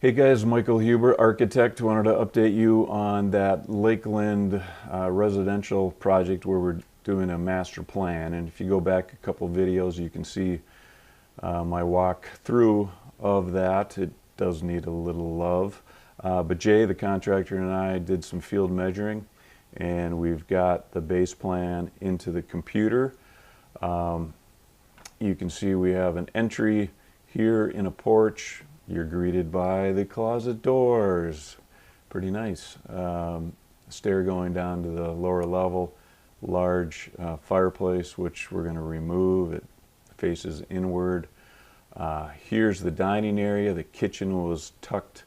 Hey guys, Michael Huber, architect. Wanted to update you on that Lakeland residential project where we're doing a master plan. And if you go back a couple videos, you can see my walk through of that. It does need a little love. But Jay, the contractor, and I did some field measuring, and we've got the base plan into the computer. You can see we have an entry here in a porch. You're greeted by the closet doors. Pretty nice. Stair going down to the lower level. Large fireplace, which we're going to remove. It faces inward. Here's the dining area. The kitchen was tucked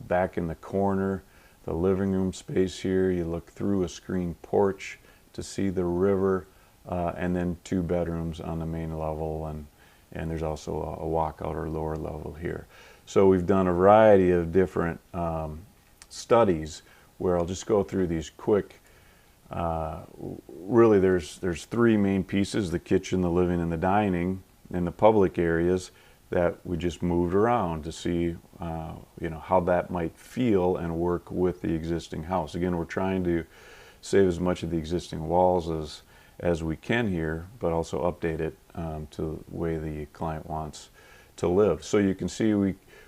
back in the corner. The living room space here, you look through a screened porch to see the river, and then 2 bedrooms on the main level, and there's also a walkout or lower level here. So we've done a variety of different studies where I'll just go through these quick. Really there's 3 main pieces: the kitchen, the living, and the dining, and the public areas that we just moved around to see how that might feel and work with the existing house. Again, we're trying to save as much of the existing walls as we can here, but also update it to the way the client wants to live. So you can see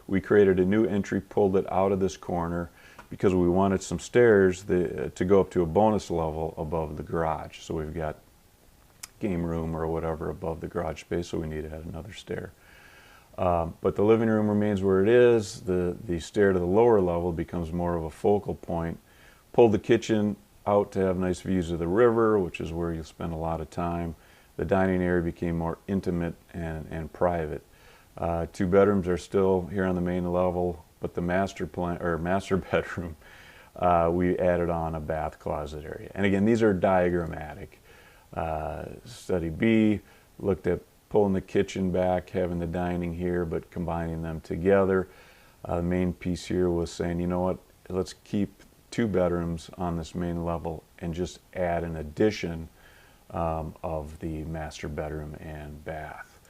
we created a new entry, pulled it out of this corner because we wanted some stairs to go up to a bonus level above the garage. So we've got game room or whatever above the garage space, so we need to add another stair. But the living room remains where it is. The stair to the lower level becomes more of a focal point. Pulled the kitchen out to have nice views of the river, which is where you'll spend a lot of time. The dining area became more intimate and private. 2 bedrooms are still here on the main level, but the master bedroom, we added on a bath closet area. And again, these are diagrammatic. Study B looked at pulling the kitchen back, having the dining here, but combining them together. The main piece here was saying, you know what, let's keep 2 bedrooms on this main level and just add an addition of the master bedroom and bath.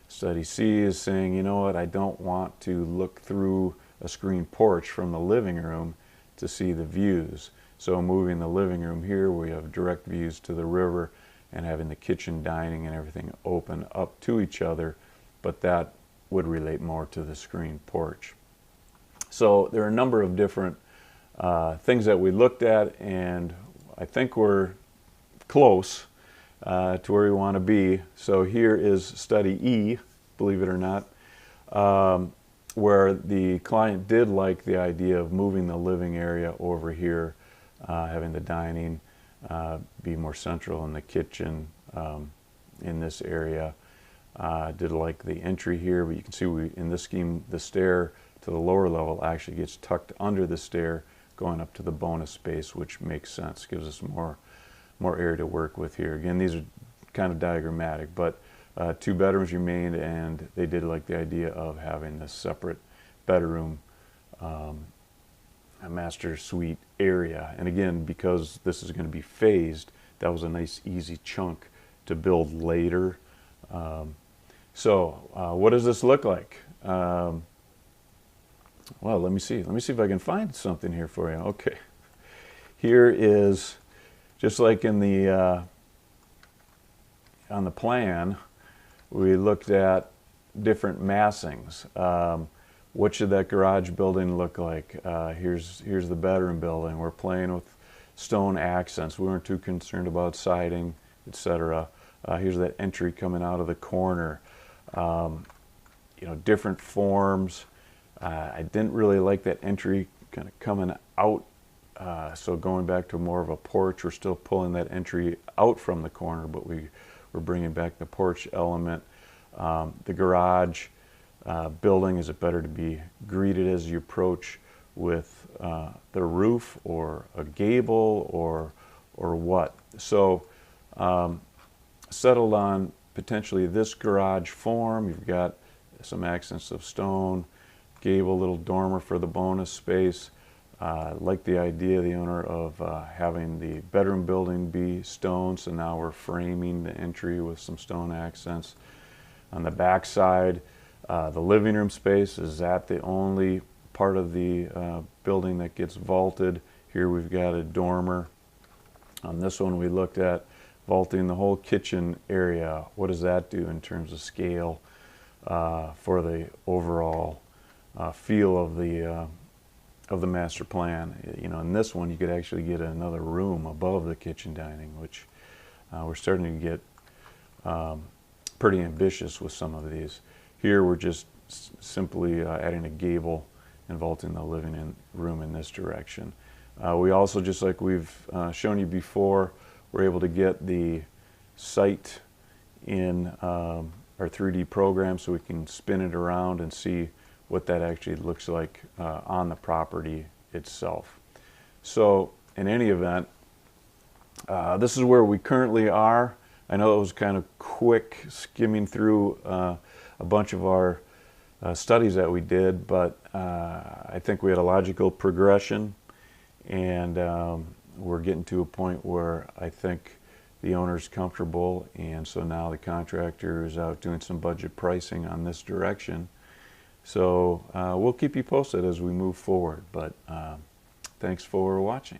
Study C is saying, you know what, I don't want to look through a screened porch from the living room to see the views. So moving the living room here, we have direct views to the river, and having the kitchen, dining, and everything open up to each other, but that would relate more to the screened porch. So there are a number of different things that we looked at, and I think we're close to where we want to be. So here is study E, believe it or not, where the client did like the idea of moving the living area over here, having the dining be more central in the kitchen in this area. Did like the entry here, but you can see in this scheme the stair to the lower level actually gets tucked under the stair going up to the bonus space, which makes sense, gives us more area to work with here. Again, these are kind of diagrammatic, but 2 bedrooms remained, and they did like the idea of having this separate bedroom, a master suite area. And again, because this is going to be phased, that was a nice easy chunk to build later. So what does this look like? Well, let me see if I can find something here for you. Okay, here is, just like in the on the plan, we looked at different massings. What should that garage building look like? Here's the bedroom building. We're playing with stone accents. We weren't too concerned about siding, etc. Here's that entry coming out of the corner. Different forms. I didn't really like that entry kind of coming out. So going back to more of a porch, we're still pulling that entry out from the corner, but we're bringing back the porch element. The garage building, is it better to be greeted as you approach with the roof or a gable or what? So settled on potentially this garage form. You've got some accents of stone, gable, little dormer for the bonus space. Like the idea, the owner, of having the bedroom building be stone, so now we're framing the entry with some stone accents. On the back side, the living room space, is that the only part of the building that gets vaulted. Here we've got a dormer. On this one we looked at vaulting the whole kitchen area. What does that do in terms of scale for the overall feel of the master plan? You know, in this one you could actually get another room above the kitchen dining, which we're starting to get pretty ambitious with some of these. Here we're just simply adding a gable and vaulting the living room in this direction. We also, just like we've shown you before, we're able to get the site in our 3D program so we can spin it around and see what that actually looks like on the property itself. So in any event, this is where we currently are. I know it was kind of quick skimming through a bunch of our studies that we did, but I think we had a logical progression, and we're getting to a point where I think the owner's comfortable, and so now the contractor is out doing some budget pricing on this direction. So we'll keep you posted as we move forward, but thanks for watching.